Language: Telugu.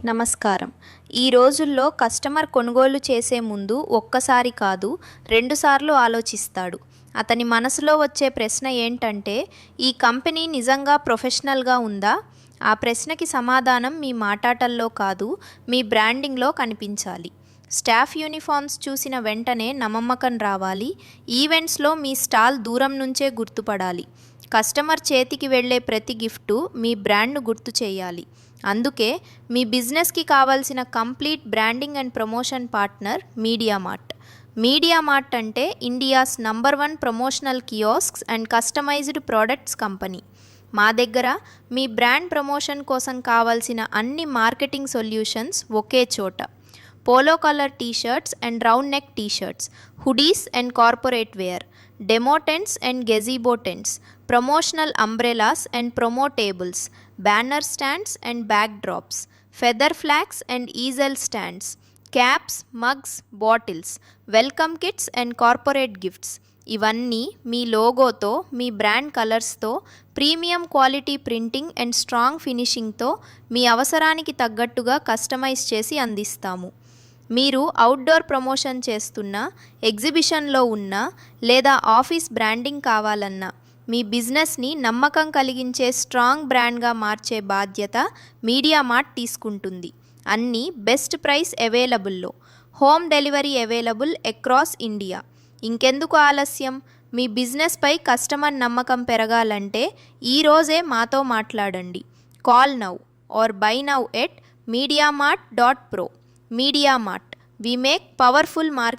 నమస్కారం. ఈ రోజుల్లో కస్టమర్ కొనుగోలు చేసే ముందు ఒక్కసారి కాదు, 2 సార్లు ఆలోచిస్తాడు. అతని మనసులో వచ్చే ప్రశ్న ఏంటంటే, ఈ కంపెనీ నిజంగా ప్రొఫెషనల్‌గా ఉందా? ఆ ప్రశ్నకి సమాధానం మీ మాటాటల్లో కాదు, మీ బ్రాండింగ్‌లో కనిపించాలి. స్టాఫ్ యూనిఫార్మ్స్ చూసిన వెంటనే నమ్మకం రావాలి. ఈవెంట్స్‌లో మీ స్టాల్ దూరం నుంచే గుర్తుపడాలి. కస్టమర్ చేతికి వెళ్ళే ప్రతి గిఫ్టు మీ బ్రాండ్‌ను గుర్తు చేయాలి. అందుకే మీ బిజినెస్కి కావాల్సిన complete branding and promotion partner Mediamart. Mediamart అంటే India's number 1 promotional kiosks and customised products company. మా దగ్గర మీ బ్రాండ్ ప్రమోషన్ కోసం కావాల్సిన అన్ని మార్కెటింగ్ సొల్యూషన్స్ ఒకే చోట. Polo colour t shirts and round neck t shirts, hoodies and corporate wear, demo tents and gazebo tents, promotional umbrellas and promo tables, banner stands and back drops, feather flags and easel stands, caps, mugs, bottles, welcome kits and corporate gifts. ఇవన్నీ మీ లోగోతో, మీ బ్రాండ్ కలర్స్తో, premium quality printing and strong ఫినిషింగ్తో మీ అవసరానికి తగ్గట్టుగా కస్టమైజ్ చేసి అందిస్తాము. మీరు అవుట్డోర్ ప్రమోషన్ చేస్తున్నా, ఎగ్జిబిషన్లో ఉన్నా లేదా ఆఫీస్ బ్రాండింగ్ కావాలన్నా, మీ బిజినెస్ని నమ్మకం కలిగించే స్ట్రాంగ్ బ్రాండ్గా మార్చే బాధ్యత మీడియామార్ట్ తీసుకుంటుంది. అన్నీ బెస్ట్ ప్రైస్ అవైలబుల్లో, home delivery available across India. ఇంకెందుకు ఆలస్యం? మీ బిజినెస్పై కస్టమర్ నమ్మకం పెరగాలంటే ఈరోజే మాతో మాట్లాడండి. Call now or buy now at mediamart.pro. Mediamart, we make powerful marketing